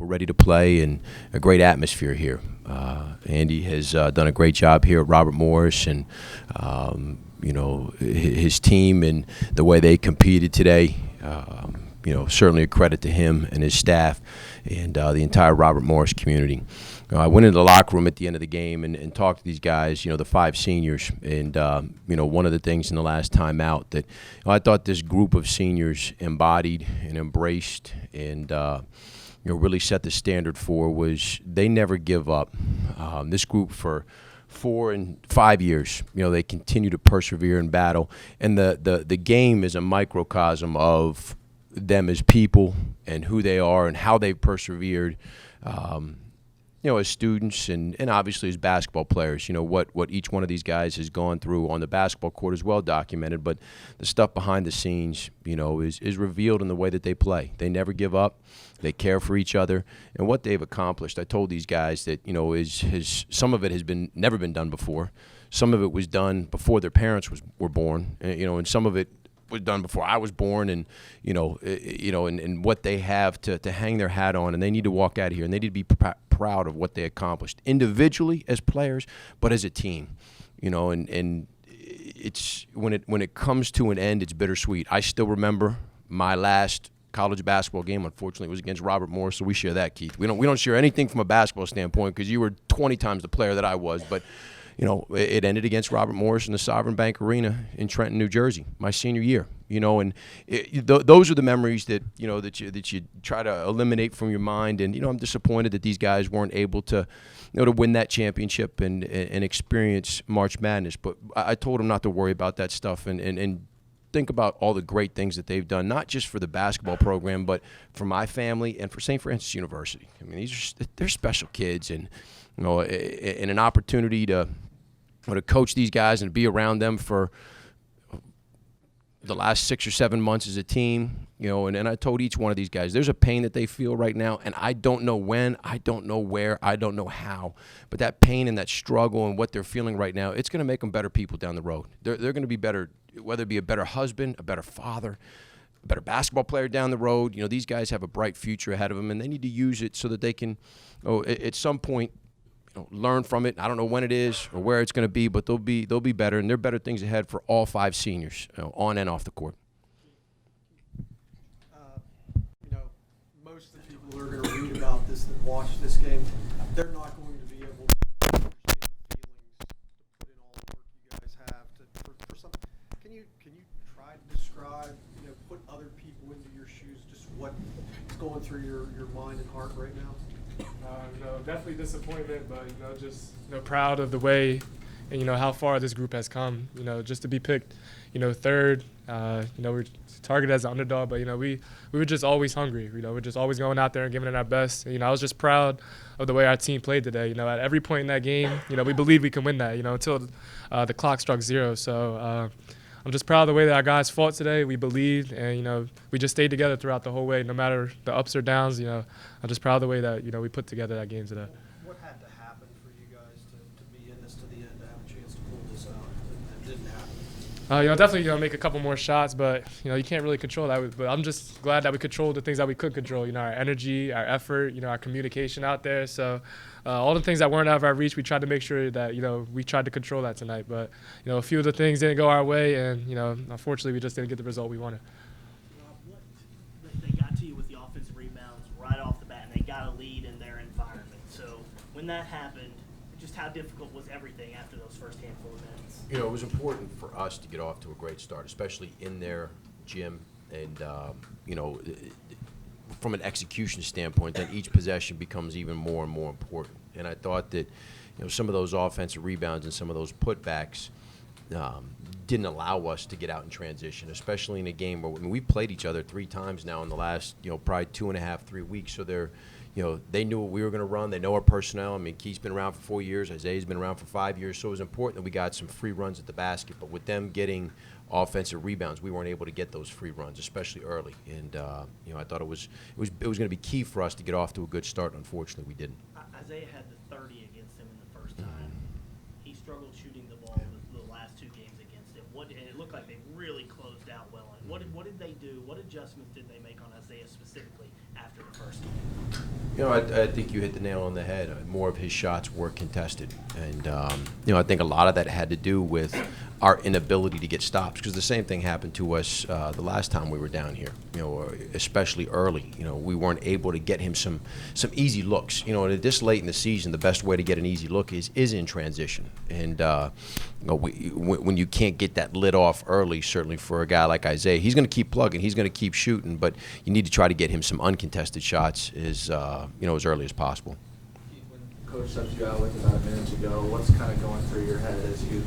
we're ready to play, and a great atmosphere here. Andy has done a great job here at Robert Morris, and his team and the way they competed today. Certainly a credit to him and his staff and the entire Robert Morris community. I went into the locker room at the end of the game and talked to these guys, the 5 seniors. And, one of the things in the last time out that I thought this group of seniors embodied and embraced and, really set the standard for was they never give up. This group for 4 and 5 years, they continue to persevere and battle. And the game is a microcosm of them as people and who they are and how they've persevered. As students and obviously as basketball players, what each one of these guys has gone through on the basketball court is well documented, but the stuff behind the scenes, is revealed in the way that they play. They never give up. They care for each other. And what they've accomplished, I told these guys that, is some of it has never been done before. Some of it was done before their parents were born, and some of it was done before I was born, and and what they have to hang their hat on, and they need to walk out of here, and they need to be proud of what they accomplished individually as players, but as a team, and it's when it comes to an end, it's bittersweet. I still remember my last college basketball game. Unfortunately, it was against Robert Morris, so we share that, Keith. We don't share anything from a basketball standpoint because you were 20 times the player that I was, but. It ended against Robert Morris in the Sovereign Bank Arena in Trenton, New Jersey, my senior year. And those are the memories that that you try to eliminate from your mind. And I'm disappointed that these guys weren't able to, to win that championship and experience March Madness. But I told them not to worry about that stuff and think about all the great things that they've done, not just for the basketball program, but for my family and for St. Francis University. I mean, they're special kids, and and an opportunity to coach these guys and be around them for the last 6 or 7 months as a team, and I told each one of these guys, there's a pain that they feel right now, and I don't know when, I don't know where, I don't know how, but that pain and that struggle and what they're feeling right now, it's going to make them better people down the road. They're going to be better, whether it be a better husband, a better father, a better basketball player down the road. These guys have a bright future ahead of them, and they need to use it so that they can, at some point, learn from it. I don't know when it is or where it's going to be, but they'll be better, and there are better things ahead for all 5 seniors, on and off the court. Most of the people who are going to read about this that watch this game, they're not going to be able to understand the feelings to put in all the work you guys have for some. Can you try to describe, put other people into your shoes, just what's going through your mind and heart right now? Definitely disappointment, but just proud of the way and how far this group has come. Just to be picked, third. We're targeted as an underdog, but we were just always hungry. We're just always going out there and giving it our best. I was just proud of the way our team played today. At every point in that game, we believed we could win that. Until the clock struck 0. So. I'm just proud of the way that our guys fought today. We believed, and we just stayed together throughout the whole way, no matter the ups or downs. I'm just proud of the way that we put together that game today. What had to happen for you guys to be in this to the end, to have a chance to pull this out? It didn't happen. Definitely make a couple more shots, but you can't really control that. But I'm just glad that we controlled the things that we could control. Our energy, our effort, our communication out there. So. All the things that weren't out of our reach, we tried to make sure that, we tried to control that tonight. But, a few of the things didn't go our way, and, unfortunately, we just didn't get the result we wanted. Rob, they got to you with the offensive rebounds right off the bat, and they got a lead in their environment. So when that happened, just how difficult was everything after those first handful of minutes? It was important for us to get off to a great start, especially in their gym. And, from an execution standpoint, then each possession becomes even more and more important. And I thought that, some of those offensive rebounds and some of those putbacks didn't allow us to get out in transition, especially in a game where we've played each other 3 times now in the last, probably 2.5, 3 weeks. So they knew what we were going to run. They know our personnel. I mean, Keith's been around for 4 years. Isaiah's been around for 5 years. So it was important that we got some free runs at the basket. But with them getting offensive rebounds, we weren't able to get those free runs, especially early. And I thought it was going to be key for us to get off to a good start. Unfortunately, we didn't. Isaiah had the 30 against him in the first time. He struggled shooting the ball the last 2 games against him. And it looked like they really closed out well. And what did they do? What adjustments did they make on Isaiah specifically after the first game? You know, I think you hit the nail on the head. More of his shots were contested. And, you know, I think a lot of that had to do with our inability to get stops, because the same thing happened to us the last time we were down here, you know, especially early. You know, we weren't able to get him some easy looks. You know, and this late in the season, the best way to get an easy look is in transition. And, you know, when you can't get that lid off early, certainly for a guy like Isaiah, he's going to keep plugging, he's going to keep shooting, but you need to try to get him some uncontested shots you know, as early as possible. When Coach subbed you out with about a minute to go, what's kind of going through your head as you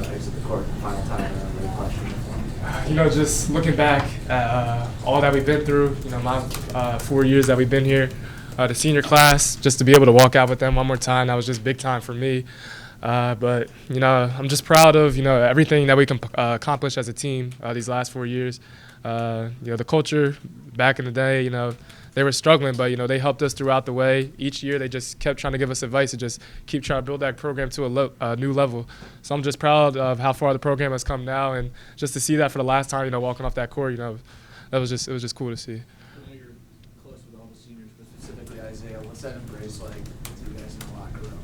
exit the court the final time and any question? You know, just looking back at all that we've been through, you know, my 4 years that we've been here, the senior class, just to be able to walk out with them one more time, that was just big time for me. But, you know, I'm just proud of, you know, everything that we can accomplish as a team these last 4 years. You know, the culture back in the day, you know, they were struggling, but, you know, they helped us throughout the way. Each year they just kept trying to give us advice to just keep trying to build that program to a new level. So I'm just proud of how far the program has come now, and just to see that for the last time, you know, walking off that court, you know, it was just cool to see. I know you're close with all the seniors, but specifically Isaiah, what's that embrace like with you guys in the locker room?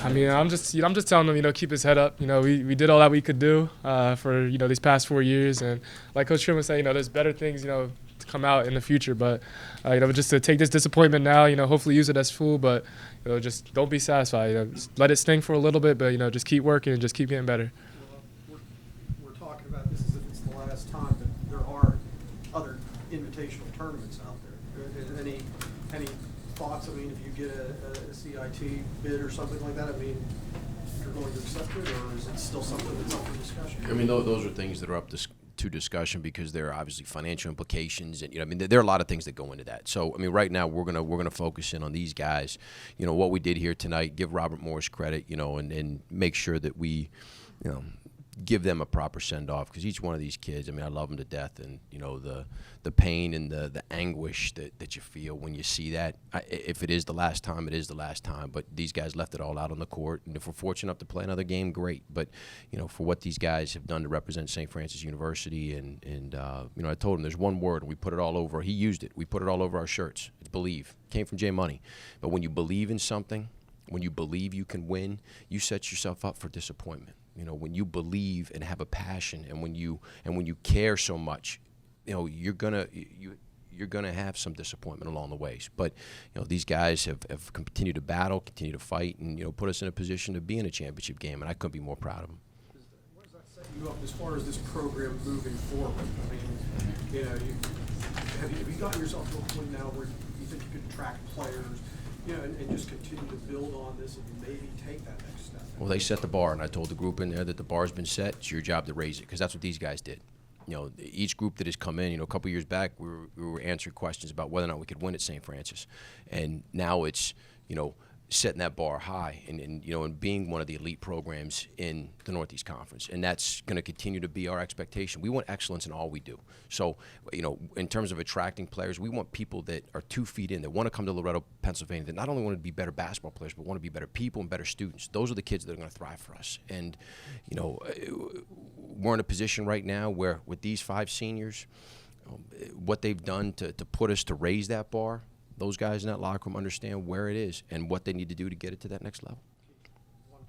I mean, I'm just telling him, you know, keep his head up. You know, we did all that we could do for, you know, these past 4 years, and like Coach Krimmel said, you know, there's better things, you know, to come out in the future. But you know, just to take this disappointment now, you know, hopefully use it as fuel, but you know, just don't be satisfied. You know, just let it sting for a little bit, but you know, just keep working and just keep getting better. Well, we're talking about this as if it's the last time, but there are other invitational tournaments out there. Any thoughts? I mean, if you get a CIT bid or something like that, I mean, you're going to accept it, or is it still something that's up for discussion? I mean, those are things that are up to discussion, because there are obviously financial implications, and you know, I mean, there are a lot of things that go into that. So, I mean, right now we're gonna focus in on these guys. You know, what we did here tonight, give Robert Morris credit, you know, and make sure that we, you know, give them a proper send-off, because each one of these kids, I mean, I love them to death, and you know, the pain and the anguish that you feel when you see that. If it is the last time, it is the last time, but these guys left it all out on the court, and if we're fortunate enough to play another game, great. But you know, for what these guys have done to represent St. Francis University, and you know, I told him there's one word, and we put it all over, he used it, we put it all over our shirts. It's believe. It came from Jay Money. But when you believe in something, when you believe you can win, you set yourself up for disappointment. You know, when you believe and have a passion, and when you care so much, you know, you're gonna have some disappointment along the ways. But you know, these guys have continued to battle, continue to fight, and you know, put us in a position to be in a championship game, and I couldn't be more proud of them. What does that set you up as far as this program moving forward? I mean, you know, have you gotten yourself to a point now where you think you could attract players, you know, and just continue to build on this and maybe take that next step? Well, they set the bar, and I told the group in there that the bar's been set. It's your job to raise it, because that's what these guys did. You know, each group that has come in, you know, a couple years back, we were answering questions about whether or not we could win at St. Francis. And now it's, you know, setting that bar high and you know, and being one of the elite programs in the Northeast Conference. And that's going to continue to be our expectation. We want excellence in all we do. So, you know, in terms of attracting players, we want people that are 2 feet in, that want to come to Loretto, Pennsylvania, that not only want to be better basketball players, but want to be better people and better students. Those are the kids that are going to thrive for us. And, you know, we're in a position right now where with these 5 seniors, what they've done to put us to raise that bar, those guys in that locker room understand where it is and what they need to do to get it to that next level. One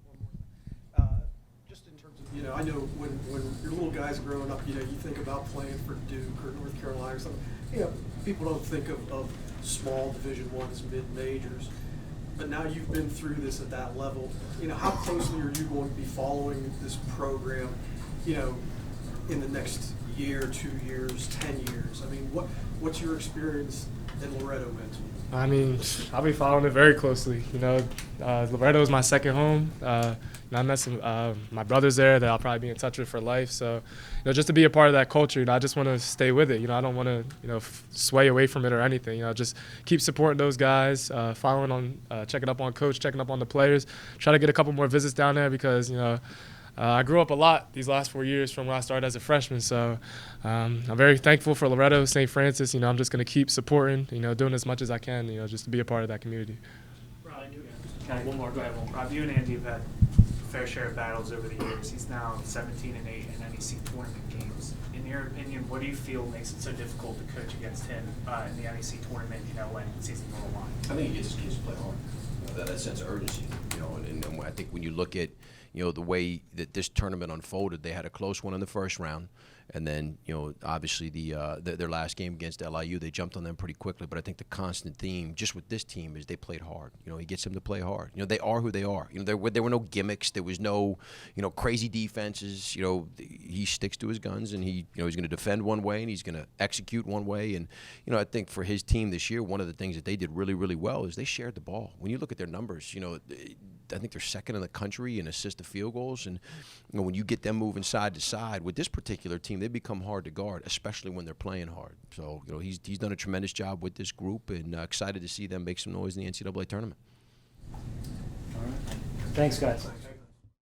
more. Just in terms of, you know, I know when your little guys growing up, you know, you think about playing for Duke or North Carolina or something. You know, people don't think of small Division I's, mid-majors. But now you've been through this at that level. You know, how closely are you going to be following this program, you know, in the next year, 2 years, 10 years? I mean, what's your experience in Loretto meant to you? I mean, I'll be following it very closely. You know, Loretto is my second home. And I met some my brothers there that I'll probably be in touch with for life. So, you know, just to be a part of that culture, you know, I just want to stay with it. You know, I don't want to, you know, sway away from it or anything. You know, just keep supporting those guys, following on, checking up on coach, checking up on the players. Try to get a couple more visits down there because, you know, I grew up a lot these last 4 years from when I started as a freshman, so I'm very thankful for Loretto, St. Francis. You know, I'm just going to keep supporting, you know, doing as much as I can, you know, just to be a part of that community. Rob, one more. Go ahead, Rob. You and Andy have had fair share of battles over the years. He's now 17-8 in NEC tournament games. In your opinion, what do you feel makes it so difficult to coach against him in the NEC tournament, when season's on the line? I think he gets his kids to play hard. That sense of urgency, and I think when you look at, the way that this tournament unfolded, they had a close one in the first round, and then, obviously their last game against LIU, they jumped on them pretty quickly. But I think the constant theme just with this team is they played hard. He gets them to play hard. They are who they are. There were no gimmicks. There was no, crazy defenses. He sticks to his guns, and he's going to defend one way, and he's going to execute one way. And I think for his team this year, one of the things that they did really, really well is they shared the ball. When you look at their numbers, I think they're second in the country in assist to field goals, and when you get them moving side to side with this particular team, they become hard to guard, especially when they're playing hard. So he's done a tremendous job with this group, and excited to see them make some noise in the NCAA tournament. All right. Thanks, guys.